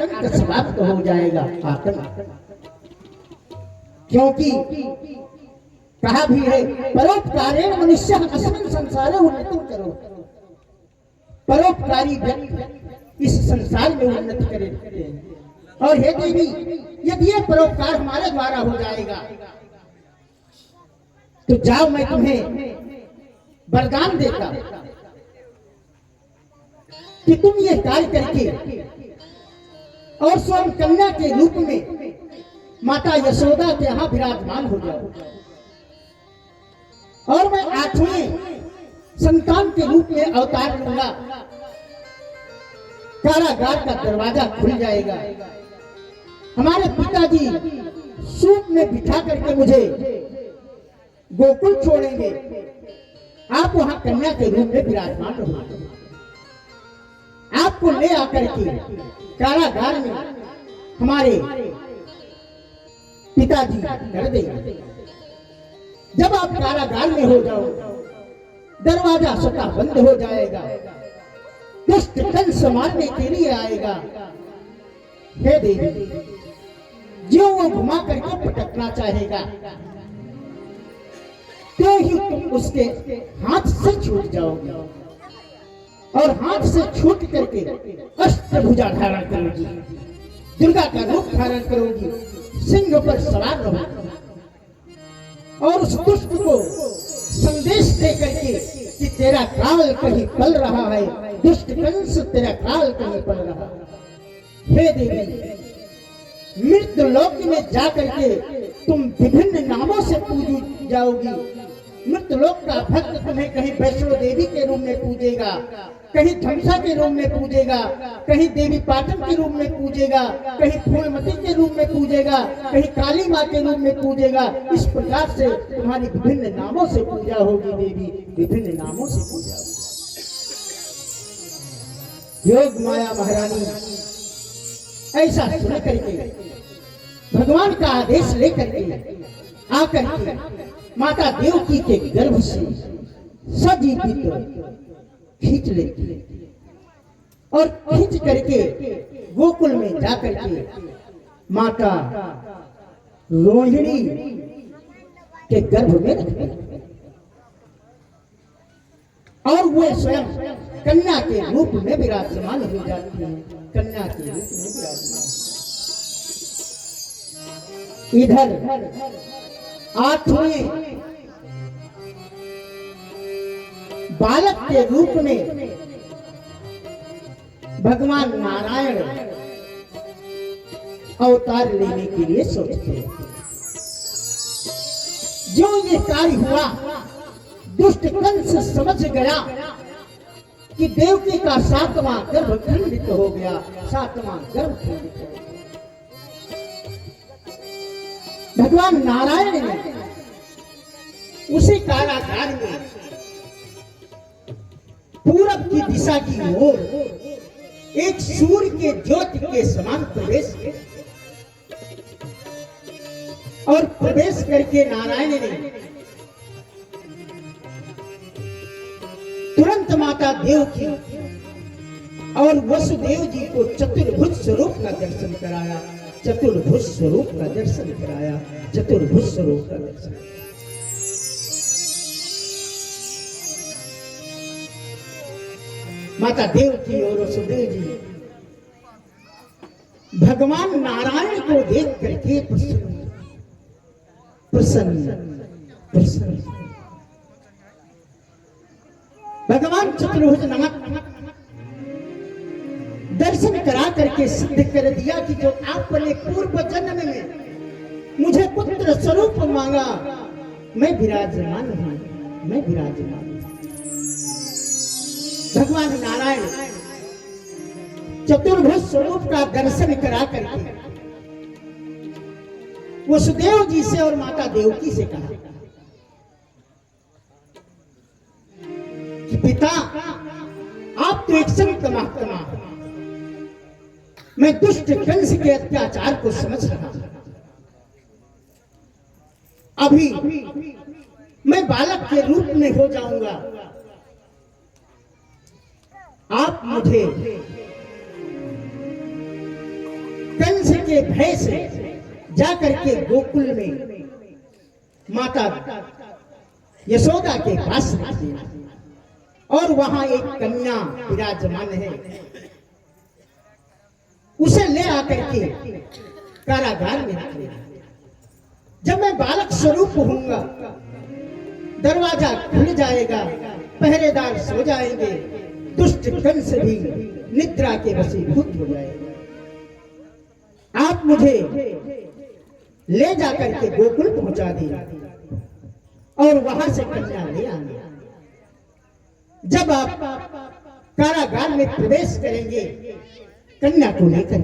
आतंक समाप्त हो जाएगा। आतंक, क्योंकि कहा भी है परोपकारेण मनुष्य अस्मिन् संसारे उन्नति करो। परोपकारी व्यक्ति इस संसार में उन्नति करते हैं। और हे देवी, यदि ये परोपकार हमारे द्वारा हो जाएगा तो जाओ, मैं तुम्हें वरदान देता कि तुम ये कार्य करके और स्वयं कन्या के रूप में माता यशोदा के यहां विराजमान हो जाओ, और मैं 8वें संतान के रूप में अवतार लूंगा। कारागार का दरवाजा खुल जाएगा। हमारे पिताजी सूप में बिठा करके मुझे गोकुल छोड़ेंगे। आप वहां कन्या के रूप में विराजमान रहोगे। आपको ले आकर के कारागार में हमारे पिताजी कर देंगे। जब आप कारागार में हो जाओ, दरवाजा स्वतः बंद हो जाएगा। दुष्ट कंस मारने के लिए आएगा। हे देवी, जो वो घुमा करके पटकना चाहेगा तो ही तुम उसके हाथ से छूट जाओगे, और हाथ से छूट करके अष्टभुजा धारण करोगी, दुर्गा का रूप धारण करोगी, सिंह पर सवार रहोगी, और उस दुष्ट को संदेश दे करके कि तेरा काल कहीं पल रहा है, दुष्ट कंस तेरा काल कहीं पल रहा है। हे देवी, मृत्यु लोक में जाकर के तुम विभिन्न नामों से पूजी जाओगी। मृत्यु लोक का भक्त तुम्हें कहीं वैष्णो देवी के रूप में पूजेगा, कहीं धमसा के रूप में पूजेगा, कहीं देवी पाटन के रूप में पूजेगा, कहीं फूलमती के रूप में पूजेगा, कहीं काली माँ के रूप में पूजेगा। इस प्रकार से तुम्हारी विभिन्न नामों से पूजा होगी। देवी, विभिन्न नामों से पूजा होगी। योग माया महारानी ऐसा सुन करके भगवान का आदेश लेकर के आकर के माता देवकी के गर्भ से सजीवित खींच लेती और खींच करके गोकुल में जाकर के माता रोहिणी के गर्भ में रख देती, और वे स्वयं कन्या के रूप में विराजमान हो जाती है। कन्या के रूप में विराजमान। इधर 8वें बालक के रूप में भगवान नारायण अवतार लेने के लिए सोचते हैं। जो ये कार्य हुआ, दुष्ट कंस समझ गया कि देवकी का 7वां गर्भ खंडित हो गया। 7वां गर्भ खंडित हो गया। भगवान नारायण ने उसी कारागार में पूरब की दिशा की ओर एक सूर्य के ज्योति के समान प्रवेश किया, और प्रवेश करके नारायण ने तुरंत माता देवकी और वसुदेव जी को चतुर्भुज स्वरूप का दर्शन कराया। चतुर्भुज स्वरूप का दर्शन कराया। चतुर्भुज स्वरूप का दर्शन। माता देवकी और वसुदेव जी भगवान नारायण को देख करके प्रसन्न प्रसन्न प्रसन्न। भगवान चतुर्भुज नमक दर्शन करा करके सिद्ध कर दिया कि जो आपने पूर्व जन्म में मुझे पुत्र स्वरूप मांगा, मैं विराजमान हूं, मैं विराजमान हूं। भगवान नारायण चतुर्भुज स्वरूप का दर्शन करा करके वसुदेव जी से और माता देवकी से कहा कि पिता, आप तो एक संत महात्मा हो, मैं दुष्ट कंस के अत्याचार को समझ रहा हूं। अभी मैं बालक के रूप में हो जाऊंगा। आप मुझे कंस के भय से जाकर के गोकुल में माता यशोदा के पास रख दिया और वहां एक कन्या विराजमान है, उसे ले आकर के कारागार में रख दिया। जब मैं बालक स्वरूप होऊंगा, दरवाजा खुल जाएगा, पहरेदार सो जाएंगे, दुष्ट कंस भी निद्रा के वशीभूत हो जाएगा। आप मुझे ले जाकर के गोकुल पहुंचा दिया और वहां से कन्या ले आना। जब आप कारागार में प्रवेश करेंगे, कन्या को लेकर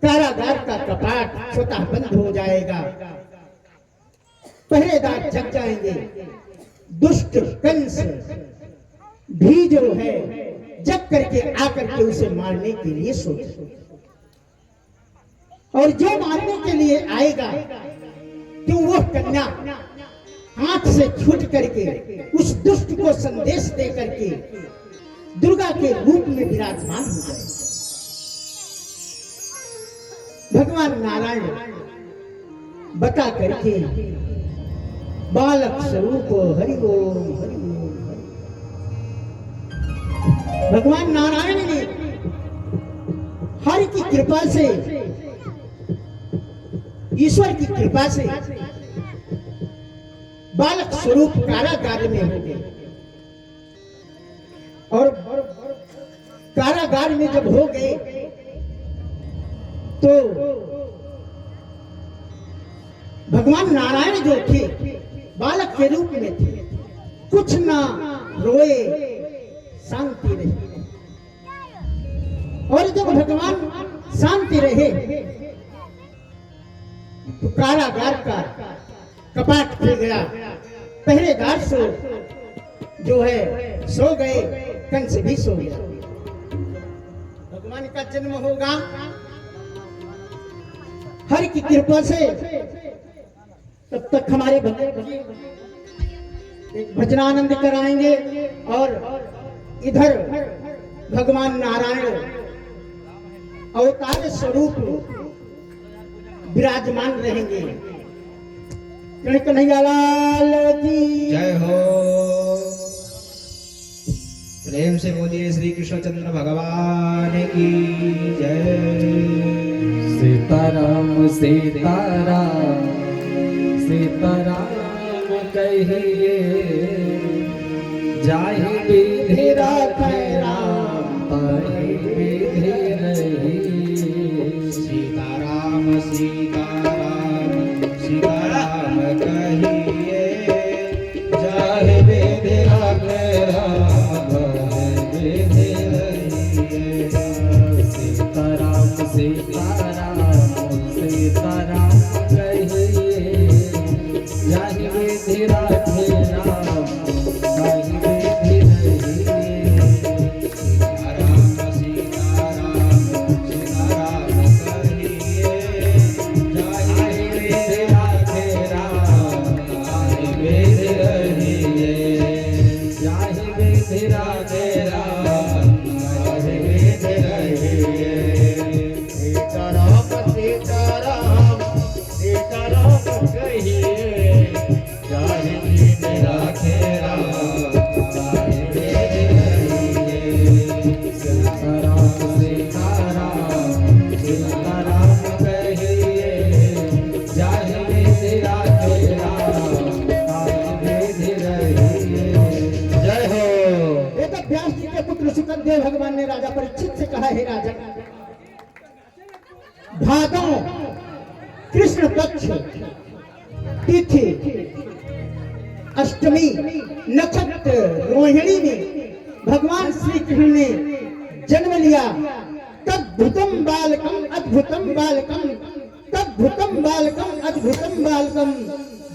कारागार का कपाट स्वतः बंद हो जाएगा, पहरेदार जग जाएंगे, दुष्ट कंस भी जो है जग करके आकर के उसे मारने के लिए सोचे, और जो मारने के लिए आएगा तो वो कन्या हाथ से छूट करके उस दुष्ट को संदेश दे करके दुर्गा के रूप में विराजमान हो जाए। भगवान नारायण बता करके बालक स्वरूप हरि ओम हरि ओम। भगवान नारायण ने हरि की कृपा से, ईश्वर की कृपा से बालक स्वरूप कारागार में हो गए, और कारागार में जब हो गए तो भगवान नारायण जो थे बालक के रूप में थे, कुछ ना रोए, शांति रहे। और जब भगवान शांति रहे तो कारागार का कपाट खुल गया, पहरेदार जो है सो गए, कंस भी सो गया। भगवान का जन्म होगा, हरि की कृपा से तब तक हमारे एक भजनानंद कराएंगे और इधर भगवान नारायण अवतार स्वरूप विराजमान रहेंगे। कन्हैया लाल की जय हो। प्रेम से बोलिए श्री कृष्णचंद्र भगवान की जय। सीताराम सीताराम सीताराम कहिए, जाहि विधि राखै राम ताहि विधि रहिए। सीताराम सीताराम सीताराम कहिए, जाहि विधि राखै राम ताहि विधि रहिए। सीताराम सीताराम सीताराम कहिए, जाहि विधि राखै राम ताहि विधि रहिए। सीताराम सीताराम सीताराम कहिए, जाहि विधि राखै राम ताहि विधि रहिए। जाहि विधि राखै राम ताहि विधि रहिए। सीताराम सीताराम सीताराम कहिए, जाहि विधि राखै राम ताहि विधि रहिए। सीताराम सीताराम सीताराम कहिए, जाहि विधि राखै राम ताहि विधि रहिए। जय हो। वेद व्यास जी के पुत्र सुखदेव भगवान ने राजा परीक्षित से कहा, हे राजा, भादों कृष्ण पक्ष तिथि अष्टमी नक्षत्र रोहिणी में भगवान श्री कृष्ण ने जन्म लिया। तद्भुतम बालकम अद्भुतम बालकम, तद्भुतम बालकम अद्भुतम बालकम।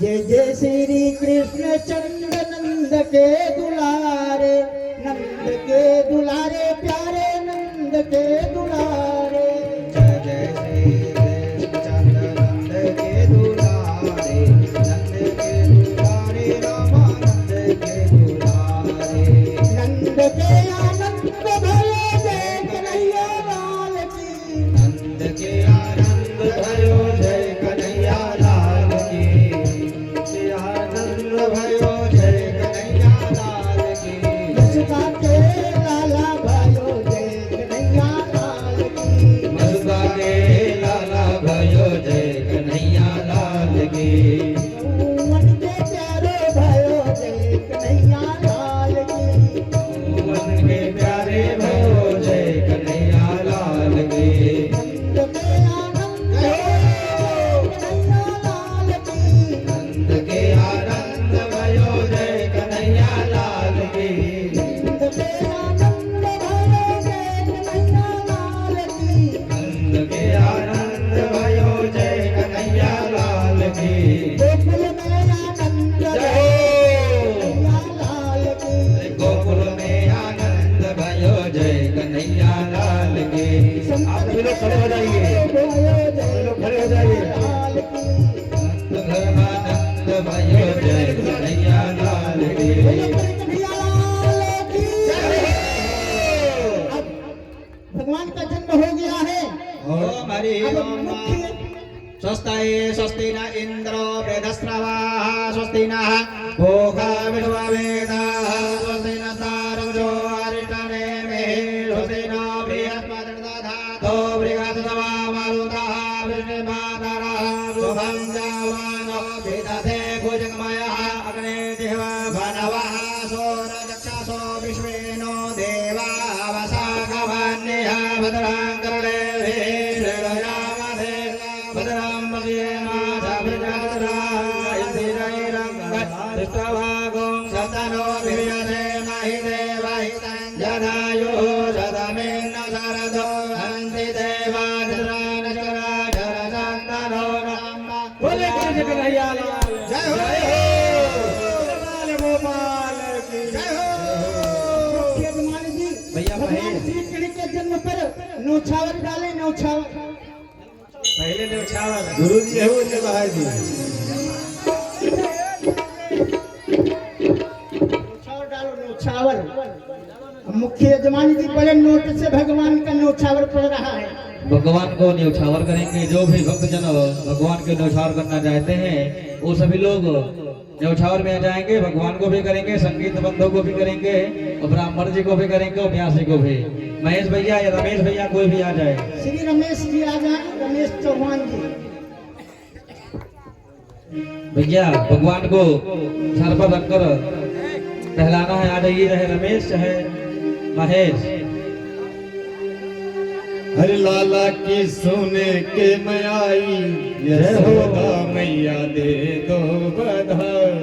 जय जय श्री कृष्ण चंद्र नंद के दुलारे, नंद के दुलारे प्यारे, नंद के दुलारे। जय जय श्री कृष्णचंद्र नंद के दुलारे, नंद के दुलारे रामानंद के दुलारे। नंद के आनंद भले जय कन्हैया लाल की, नंद नंद के आनंद भयो जय कन्हैया लाल की आनंद भयो जय कन्हैया लाल की मस्का के लाला भयो जय कन्हैया लाल की मस्का के लाला भयो जय कन्हैया लाल की मन के प्यारो भयो जय कन्हैया लाल की मन के प्यारे भयो जय कन्हैया लाल की नंद के आनंद भयो जय कन्हैया लाल की नंद के आनंद भयो जय कन्हैया लाल की गोकुल में आनंद भयो जय कन्हैया लाल की गोकुल में आनंद भयो जय कन्हैया लाल की आप सभी लोग खड़े हो जाइए सभी लोग खड़े हो जाइए आनंद भयो जय कन्हैया लाल की भगवान का जन्म हो गया है। ओम हरि अब ओम मुख्य स्वस्ति स्वस्ति न इंद्रो वृद्धस्रवाः स्वस्ति नः भोगा विश्ववेदाः स्वस्ति न तारवजो अरिष्टनेमिः स्वस्ति न बृहस्पतिर्दधातु बृहस्पतिर्वा मरुतः वृष्णिमातरः शुभं जावानो विदधे भुजगमयः अग्निर्जिह्वा भनवः सोरचक्षसो विश्वेनो देवाः वसागवन्यः भद्रां कर्णेभिः श्रीरामधे भद्रां पश्येमाधभिराजरायतिरैरङ्गस्तभागो सतनो विव्यसे महि देवहितं जनायुः शतमेन शरदो हन्ति देवाग्रानचराचरचन्दनो नाम बोले कृष्ण कन्हैया लाल जय हो लाल गोपाल की जय हो मुख्य हनुमान जी भैया भगवान महेश। श्री कृष्ण के जन्म पर नौछावर डाले नौछावर पहले न्यौछावर गुरु जी है उनके बाहर जी नौछावर डालो नौछावर। मुख्य यजमान जी बड़े नोट से भगवान का नौछावर पड़ रहा है। भगवान को न्यौछावर करेंगे। जो भी भक्तजन भगवान के न्यौछावर करना चाहते हैं वो सभी लोग न्यौछावर में आ जाएंगे। भगवान को भी करेंगे, संगीत बंधु को भी करेंगे और ब्राह्मण जी को भी करेंगे और व्यासी को भी। महेश भैया या रमेश भैया कोई भी आ जाए। श्री रमेश जी आ जाए, रमेश चौहान जी। भैया भगवान को सर पर रखकर टहलाना है। आ जाइए, चाहे रमेश चाहे महेश। हरे लाला की सोने के मैं आई यशोदा मैया दे दो बधाई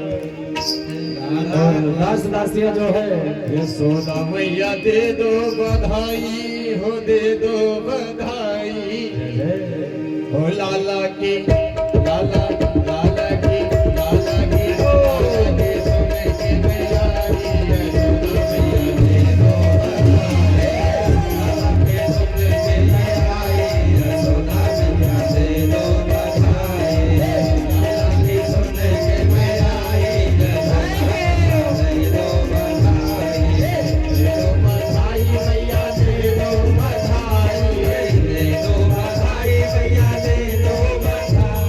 दास दासियां जो है यशोदा मैया दे दो बधाई हो दे दो बधाई हो लाला की लाला लाला की लाला की हो दे सोने के मैं आई यशोदा मैया दे दो बधाई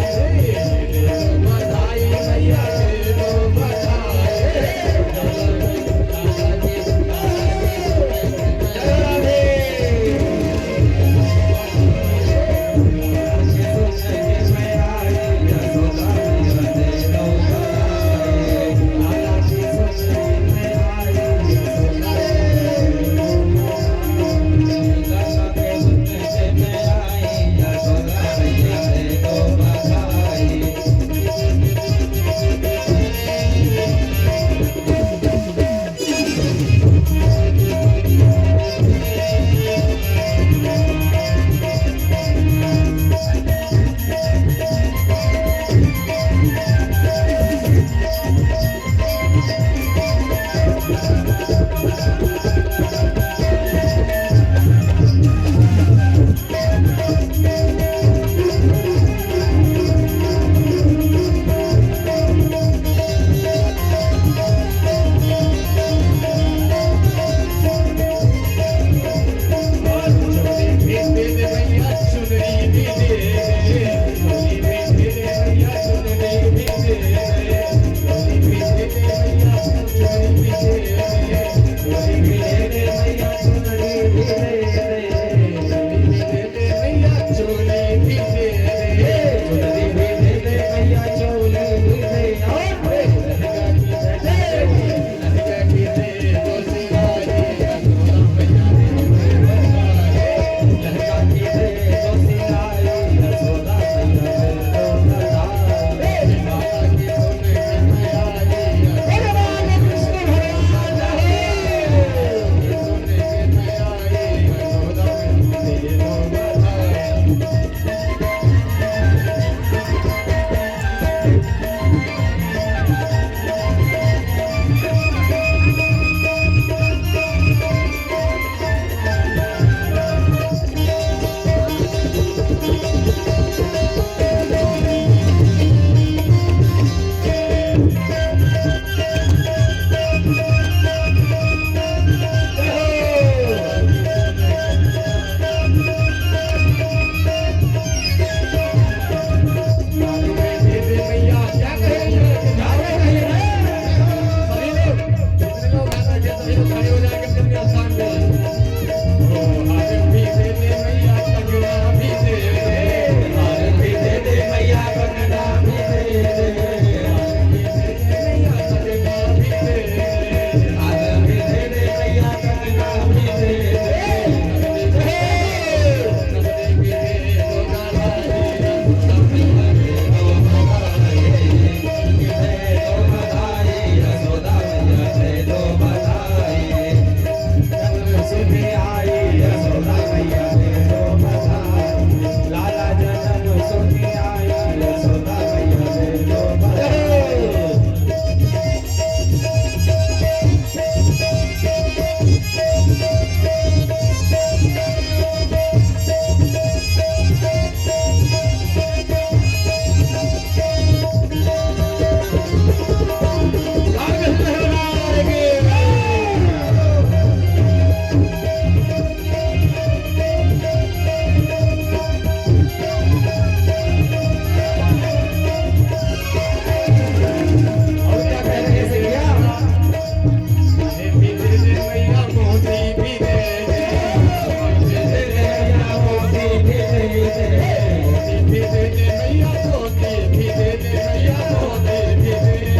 भी दे दे मैया धोती भी दे दे मैया धोती भी दे दे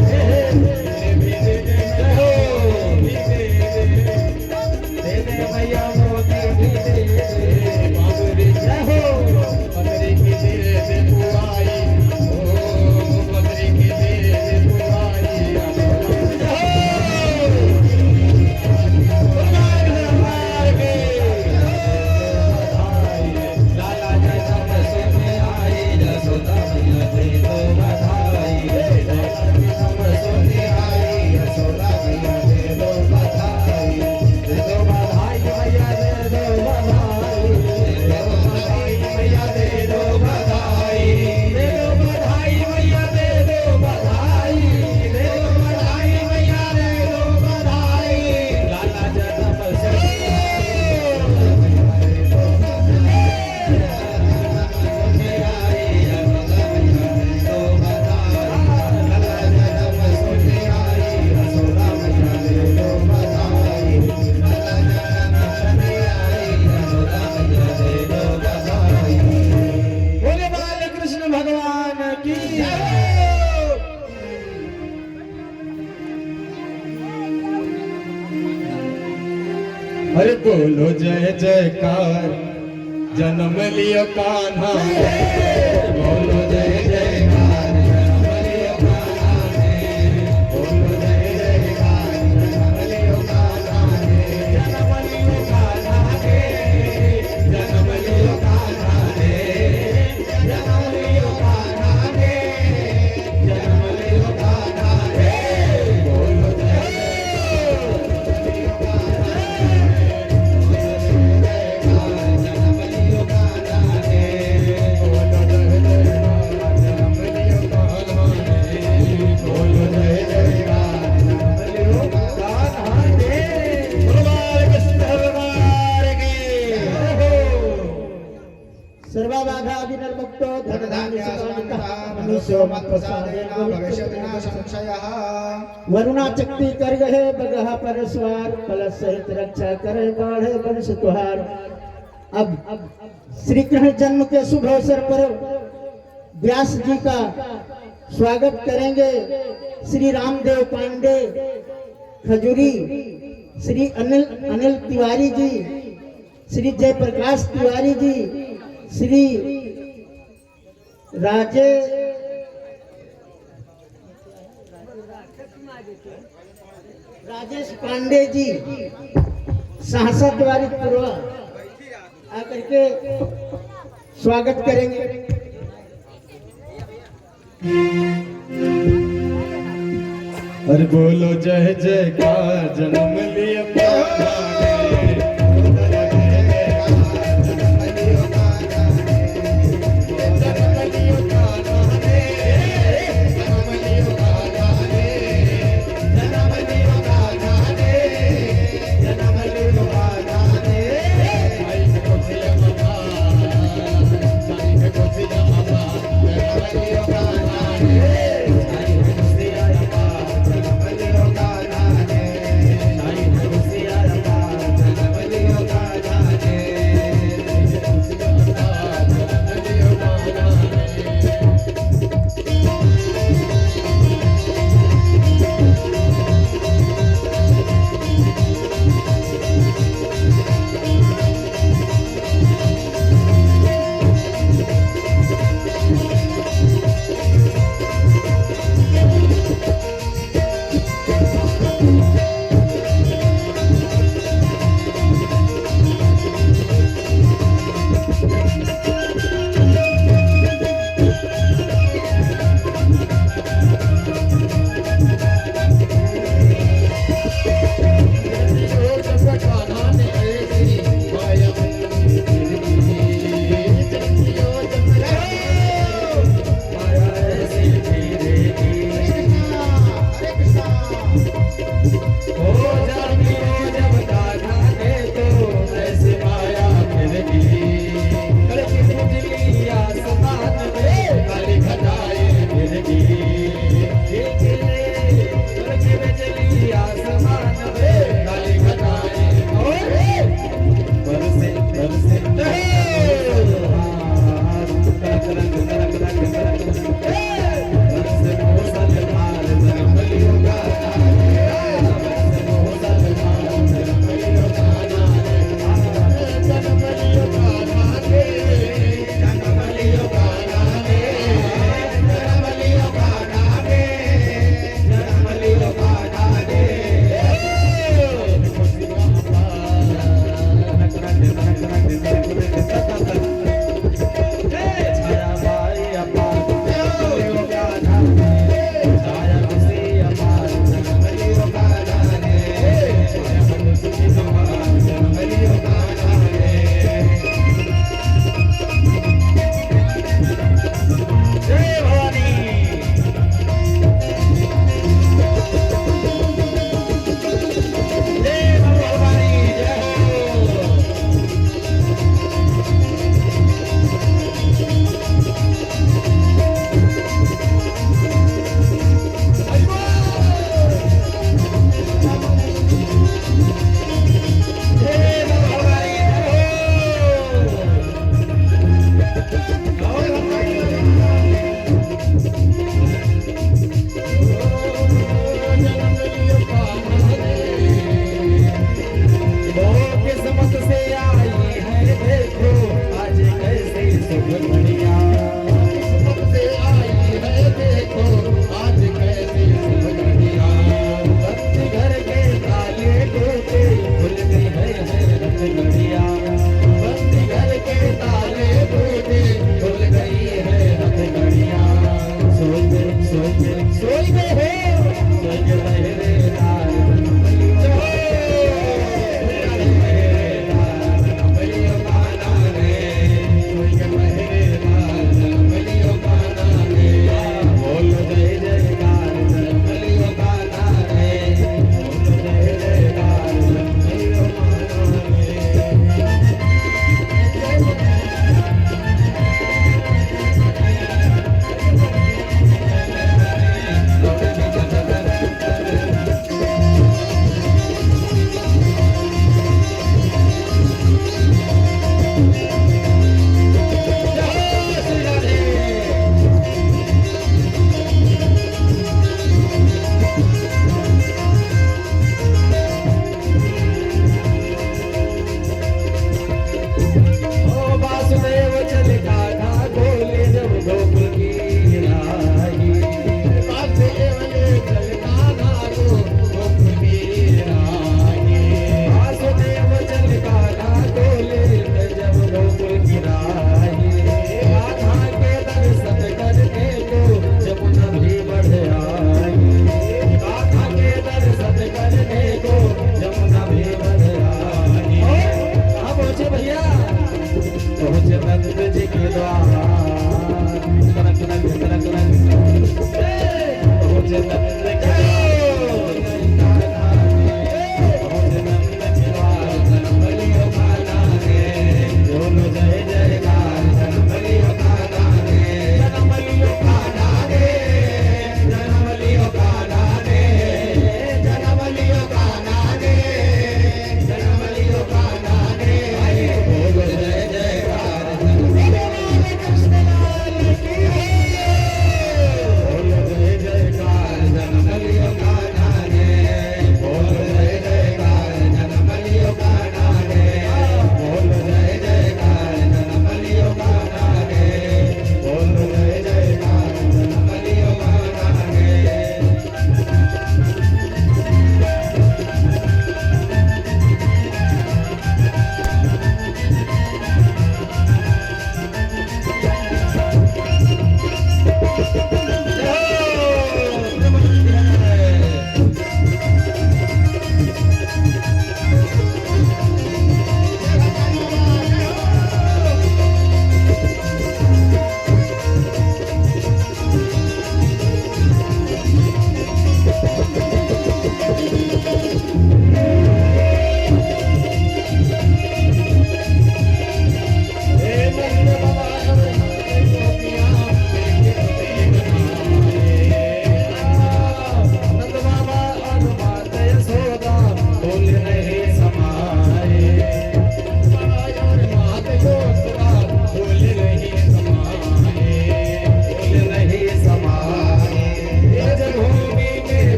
भी दे दे मैया भी दे दे मैया धोती भी दे दे बाबरी जय हो बकरी की दे दे बुआई ओ बकरी की दे दे बुआई अरे बोलो जय जयकार जन्म लियो कान्हा बोलो जय जयकार जन्म लियो कान्हा बोलो जय जयकार जन्म लियो कान्हा जन्म लियो कान्हा जन्म लियो कान्हा जन्म लियो कान्हा जन्म लियो कान्हा बोलो जय सर्वबाधा विनिर्मुक्तो धनधान्यसुखानितः मनुष्यो मत्प्रसादेन भविष्यति न संशयः। वरुणा चक्ति कर गहे बगह परस्वार फल सहित रक्षा करे बाढ़े वंश तुहार। अब श्री कृष्ण जन्म के शुभ अवसर पर व्यास जी का स्वागत करेंगे श्री रामदेव पांडे खजूरी, श्री अनिल तिवारी जी, श्री जयप्रकाश तिवारी जी, श्री राजेश पांडे जी सहसा द्वारी पूर्व आकर के स्वागत करेंगे। अरे बोलो जय जयकार जन्म लिया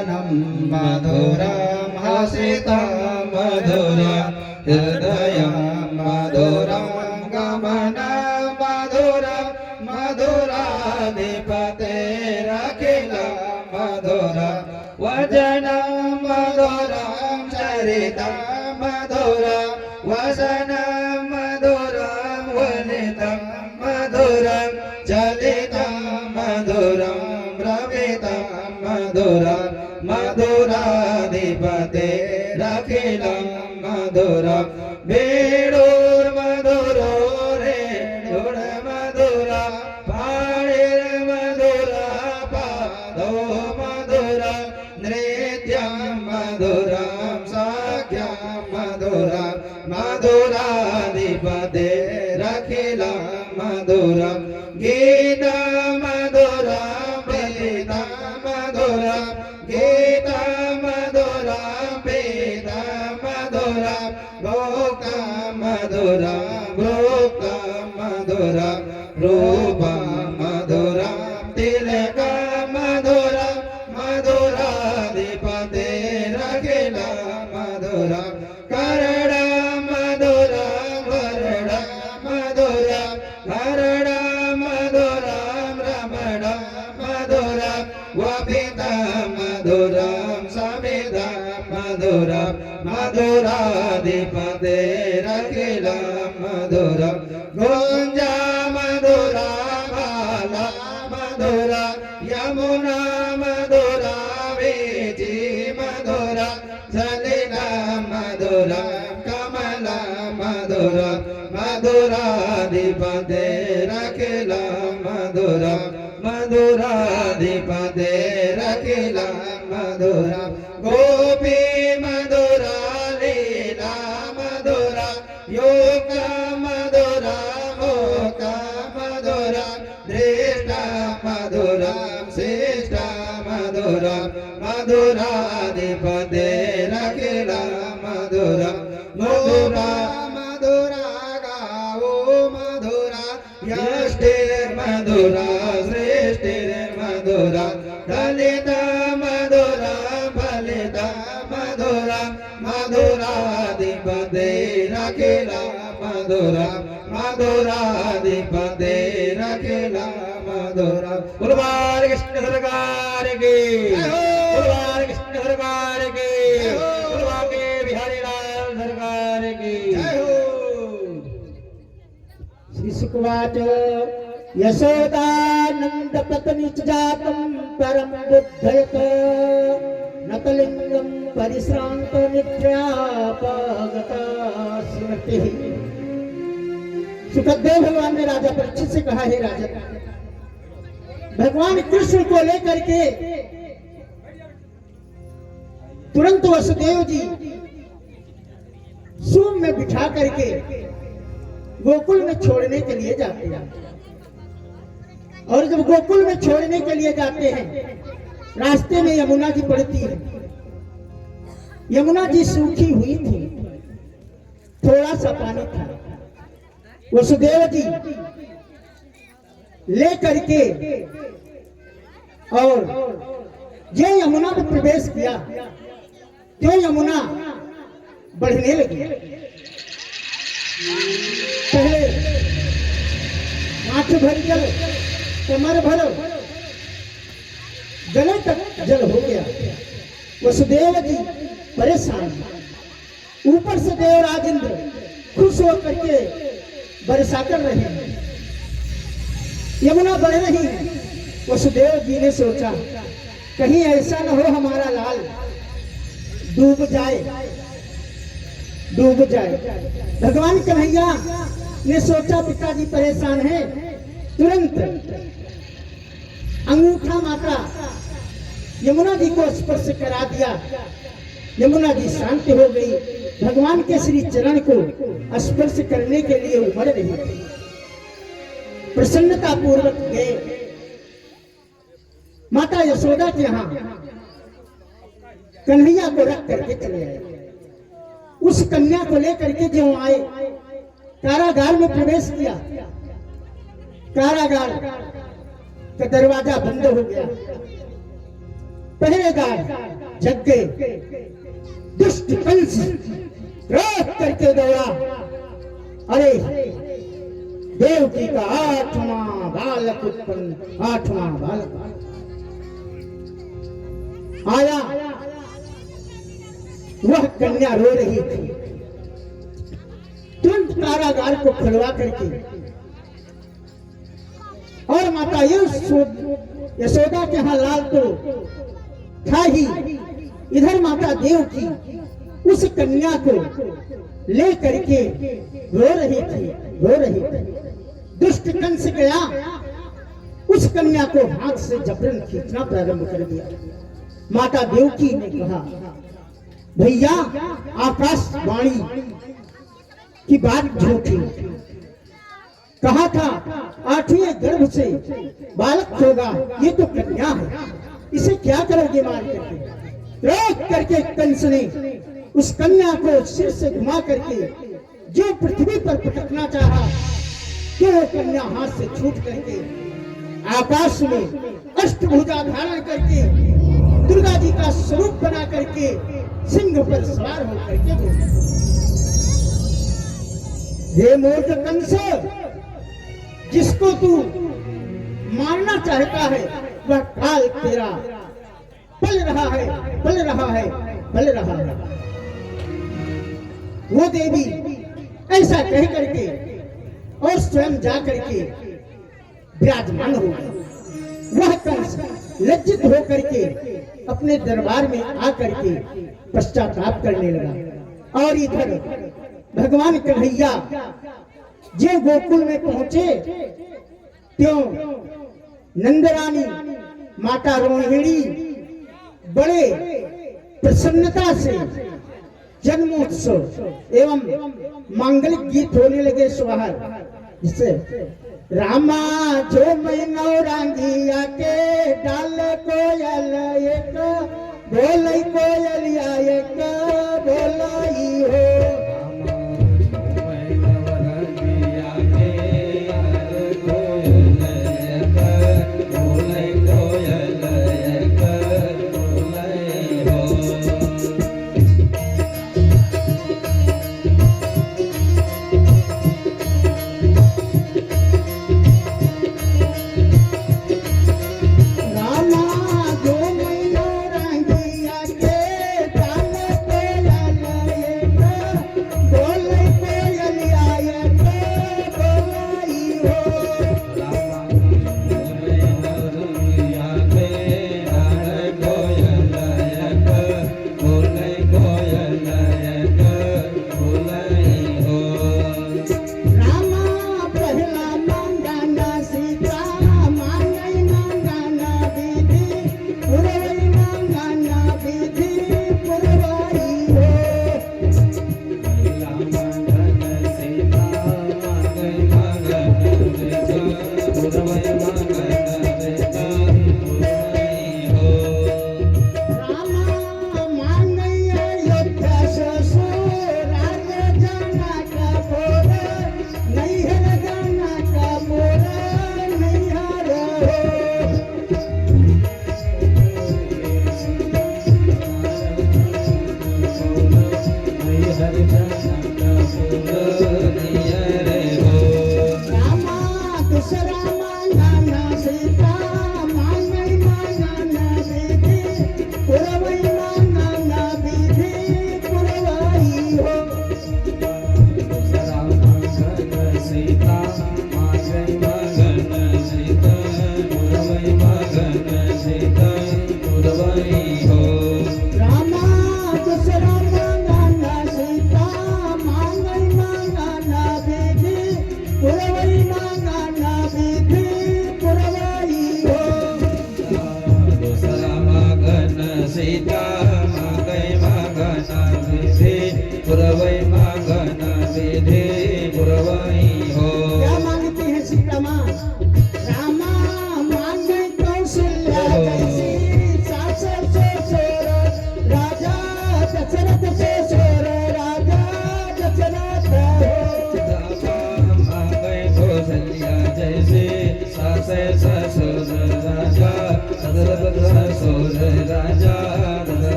वचनं मधुरं हसितं मधुरं हृदयं मधुरं गमनं मधुरं मधुराधिपतेरखिलं मधुरं वचनं मधुरं चरितं मधुरं वसनं मधुरं वनितं मधुरं चलितं मधुरं भ्रमितं मधुरं मधुराधिपतेरखिलं मधुरं वेणुर्मधुरो रेणुर्मधुरा पाणिर्मधुरा पादो मधुरा नृत्यं मधुरं साख्यं मधुरं मधुराधिपतेरखिलं मधुरं गीतं मधुरं वेदं मधुरं गीतं मधुरं वेदं मधुरं भोक्तं मधुरं भोक्तं मधुरं रूपं मधुरं तिलकं मधुरं मधुराधिपतेरखिलं मधुरं करणं मधुरं वरणं मधुरं भरणं मधुरं रमणं मधुरं वपितं मधुरं समिधं मधुरं मधुराधिपतेरखिलं मधुरं गुञ्जा मधुरा बाला मधुरा यमुना मधुरा वीची मधुरा सलिला मधुरा कमला मधुरा मधुराधिपतेरखिलं मधुरं मधुराधिपतेरखिलं मधुरं गोपी मधुरा लीला मधुरा योग मधुरा मोक मधुरा दृष्टा मधुरा श्रेष्ठ मधुरा मधुराधिपतेरखिलं मधुरं मधुरा मधुरा गावो मधुरा यष्टिर्मधुरा श्रेष्ठिर्मधुरा दलिता मधुरा फलिता मधुरा मधुराधिपतेरखिलं मधुरं मधुराधिपतेरखिलं मधुरं बोलो कृष्ण सरकार की बोलो कृष्ण सरकार की बोलो के बिहारी लाल सरकार की श्री सुकवाच यशोदानंद पत्नी च जातं परम बुद्धयत नतलिंगं परिश्रांत निद्रापगता स्मृतिः। सुखदेव भगवान ने राजा परीक्षित से कहा, हे राजा, भगवान कृष्ण को लेकर के तुरंत वसुदेव जी सूम में बिठा करके गोकुल में छोड़ने के लिए जाते हैं। और जब गोकुल में छोड़ने के लिए जाते हैं, रास्ते में यमुना जी पड़ती है। यमुना जी सूखी हुई थी, थोड़ा सा पानी था। वसुदेव जी ले करके और जो यमुना में प्रवेश किया, जो यमुना बढ़ने लगी। पहले माथ भर जल, कमर भर, गले तक जल हो गया। वसुदेव जी परेशान, ऊपर से देवराज इंद्र खुश होकर के वर्षा कर रहे हैं, यमुना बढ़ रही है। वसुदेव जी ने सोचा कहीं ऐसा न हो हमारा लाल डूब जाए, डूब जाए। भगवान कन्हैया ने सोचा पिताजी परेशान हैं, तुरंत अंगूठा माता यमुना जी को स्पर्श करा दिया। यमुना जी शांत हो गई, भगवान के श्री चरण को स्पर्श करने के लिए उमड़ रही थी। प्रसन्नता पूर्वक गए माता यशोदा के यहाँ, कन्हैया को रख करके चले आए। उस कन्या को लेकर के जो आए, कारागार में प्रवेश किया। कारागार का दरवाजा बंद हो गया। पहरेदार जग गए। दुष्ट कंस क्रोध करके दौड़ा। अरे देवकी का 8वां बालक उत्पन्न, 8वां बालक आया। वह कन्या रो रही थी। तुरंत कारागार को खुलवा करके और माता यशोदा के यहाँ लाल तो था ही, इधर माता देवकी उस कन्या को ले करके रो रही थी। दुष्ट कंस गया, उस कन्या को हाथ से जबरन खींचना प्रारंभ कर दिया। माता देवकी ने कहा, भैया आकाशवाणी की बात झूठी। कहा था 8वें गर्भ से बालक होगा, ये तो कन्या है, इसे क्या करोगे मार करके? क्रोध करके कंस ने उस कन्या को सिर से घुमा करके जो पृथ्वी पर पटकना चाहा, कि वो कन्या हाथ से छूट करके आकाश में अष्टभुजा धारण करके दुर्गा जी का स्वरूप बना करके सिंह पर सवार होकर के बोली, हे मूर्ख कंस, जिसको तू मारना चाहता है वह काल तेरा पल रहा है। वो देवी ऐसा कह करके और स्वयं जा करके विराजमान हो गई। वह कंस लज्जित होकर के अपने दरबार में आकर के पश्चाताप करने लगा। और इधर भगवान कन्हैया जो गोकुल में पहुंचे, त्यों नंदरानी माता रोहिणी बड़े प्रसन्नता से जन्मोत्सव एवं मांगलिक गीत होने लगे सुबह, जिससे रामा जो मैं नौरंगिया के डाल कोयल एक बोल कोयलिया एक बोलाई हो।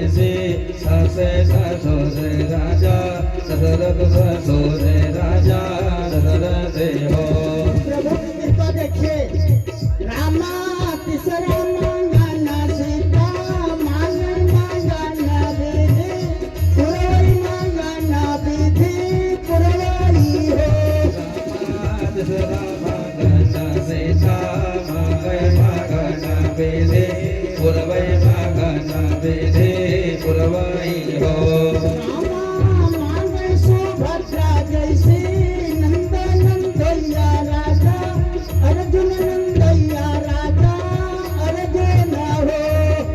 जैसे ससे ससुर राजा दशरथ ससुर राजा दशरथ हो। प्रभु की कृपा देखिए, रामा तीसरा मांगना सीता, मांगन मांगना विधि पुरवाई, मांगना विधि पुरवाई हो। तीसरा मांगना सीता, मांगना विधि पुरवाई, मांगना विधि पुरवाई हो। रामा मांगे सुभद्रा जैसे नंदन नंदैया राजा, अर्जुन नंदैया राजा अर्जुन हो।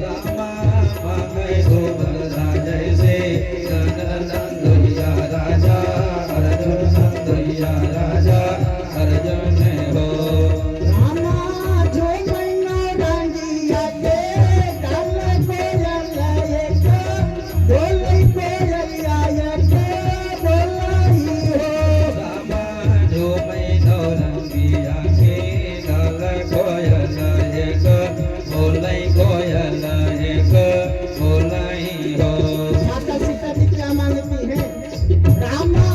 रामा मांगे सुभद्रा जैसे नंदैया राजा, अर्जुन नंदैया राजा अर्जुन हो। रामा जो मैना रांगिया के डाल कोयला एक, बोलै कोयलिया एक बोलाई हो। रामा जो मैं नौरंगिया के डाल कोयल एक, बोलै कोयल एक बोलाई हो। माता सीता जी क्या मांगती है? रामा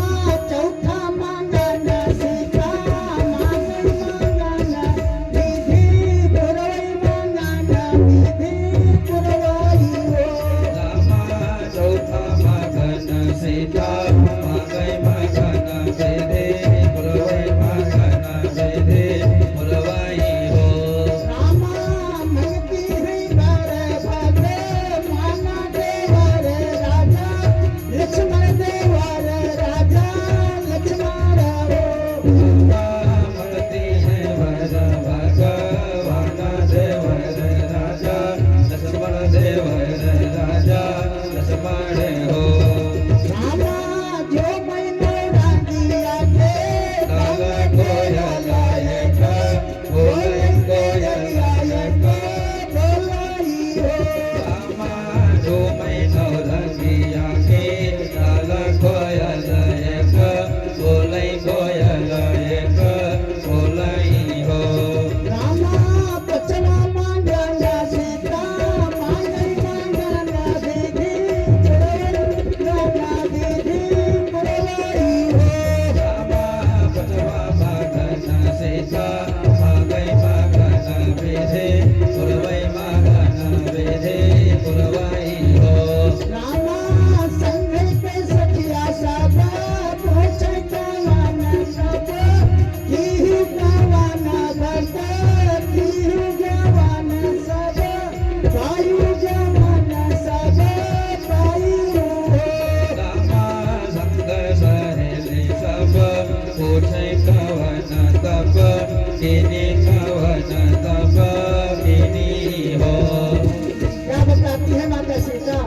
चौथा मांगना सीता, मांगन मांगना विधि पुरवाई, मांगना विधि पुरवाई हो। रामा चौथा मांगन सीता, मांगै मांगन वेदे पुरवै, मांगन वेदे पुरवाई हो। रामा मंगती है वर भद्र, माना देवर राजा, लक्ष्मण देवर राजा लक्ष्मण हो। मंगती है वर भगवान देवर राजा, लक्ष्मण देवर राजा लक्ष्मण हो। रामा जो मैना रांगिया के काल कोयला एक, बोलै कोयला एक बोलाई हो। रामा जो मैं नौरंगिया के काल कोयल एक, बोलै कोयल एक बोलाई हो। रामा पचवा मांगना सीता, मांगै मांगना विधि पुरवाई, विधि पुरवाई हो। रामा पचवा मांगन सीता, मांगै मांगन विधि पुरवै, मांगन विधि पुरवाई हो। रामा संघै पे सखिया सब, पहुँचै कावन सब, कीहू कावन भक्त, कीहू जवान सब, पायु जवान सब पायु हो। रामा संग सहेली सब, पूछै कवन तप, किनी कवन तप किनी हो। क्या बताती है माता सीता?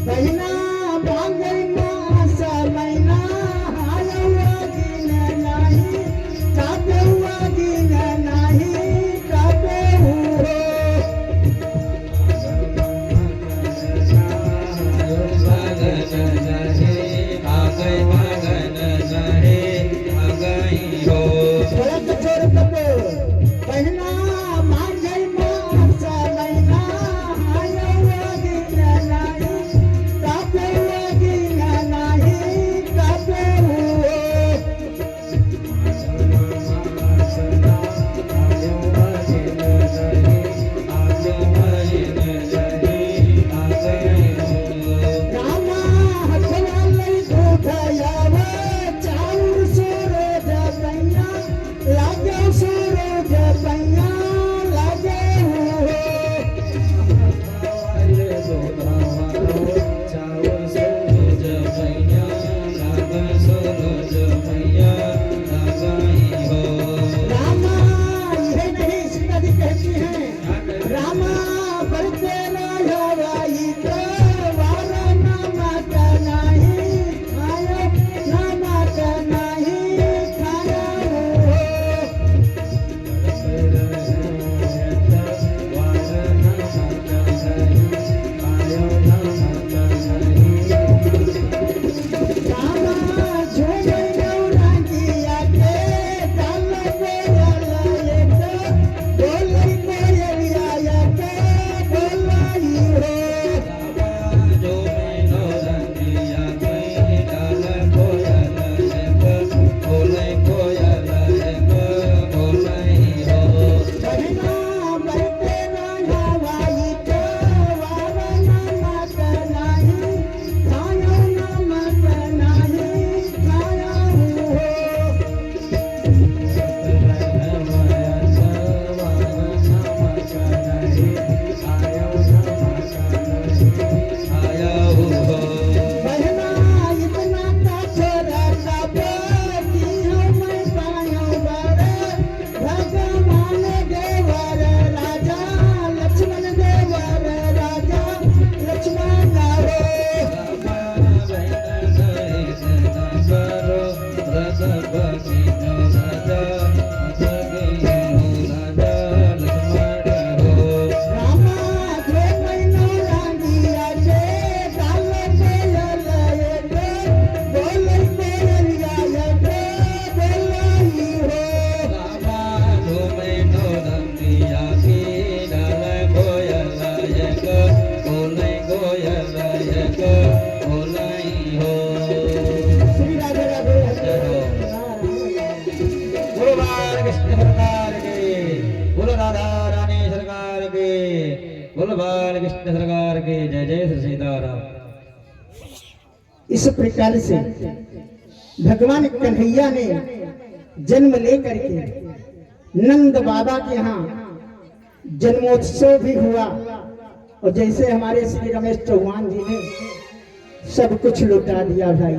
बहिना मांगै मास महीना, हालवा गिन नाही, काबेहुआ गिन नाही, काबेहु हो। मांगन नहीं, मांगै मांगन नहीं, मांगै हो। भरत छोड़ कपूर, बहिना मांगै मास महीना, हालवा गिन नाही, काबेहुआ गिन नाही, काबेहु हो। रामा हथवा लई उठायावा, चाउर सूरज पैया, लागे सूरज पैया लागे हो। रामा यह नहीं सीता जी कहती हैं, रामा बरते राई तो वारा ना माता नहीं खाया, ना माता नहीं खाया हो। एक बोलाई हो। श्री राधे राधे जय हो। बोलो बाल कृष्ण सरकार के, बोलो राधा रानी सरकार के, बोलो बाल कृष्ण सरकार के। जय जय श्री सीताराम। इस प्रकार से भगवान कन्हैया ने जन्म लेकर के नंद बाबा के यहाँ जन्मोत्सव भी हुआ, और जैसे हमारे श्री रमेश चौहान जी ने सब कुछ लुटा दिया भाई,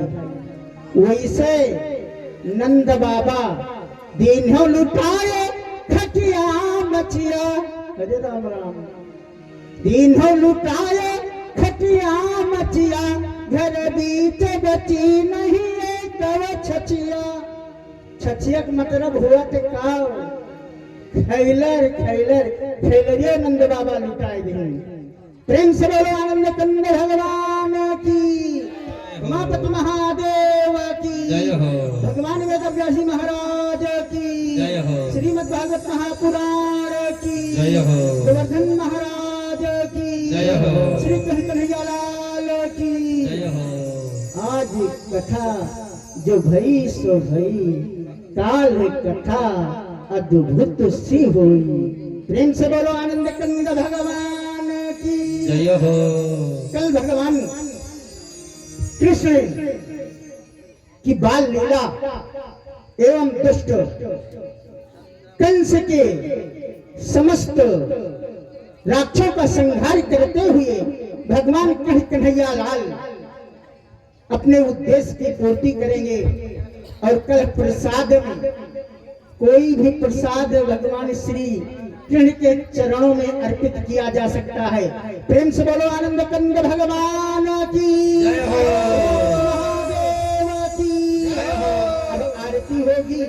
वैसे नंद बाबा दीन्हों लुटाए खटिया मचिया। अरे राम राम। दीन्हों लुटाए खटिया मचिया, घर बीच बची नहीं एक छचिया। छचिया का मतलब हुआ थे काव, खैलर खैलर खैलरिया नंद बाबा लुटाए दिन। प्रेम से बोलो आनंद कंद भगवान की, उमापति महादेव की जय हो। भगवान वेदव्यासी महाराज की जय हो। श्रीमद् भागवत महापुराण की जय हो। गोवर्धन महाराज की जय हो। श्री कृष्ण कन्हैया लाल की जय हो। आज कथा जो भई सो भई, काल कथा अद्भुत सी हुई। प्रेम से बोलो आनंद कंद भगवान की जय हो। कल भगवान कृष्ण की बाल लीला एवं दुष्ट कंस के समस्त राक्षसों का संहार करते हुए भगवान कन्हैया लाल अपने उद्देश्य की पूर्ति करेंगे। और कल प्रसाद में कोई भी प्रसाद भगवान श्री कृष्ण के चरणों में अर्पित किया जा सकता है। प्रेम से बोलो आनंद कंद भगवान की जय हो। महादेव की। अब आरती होगी।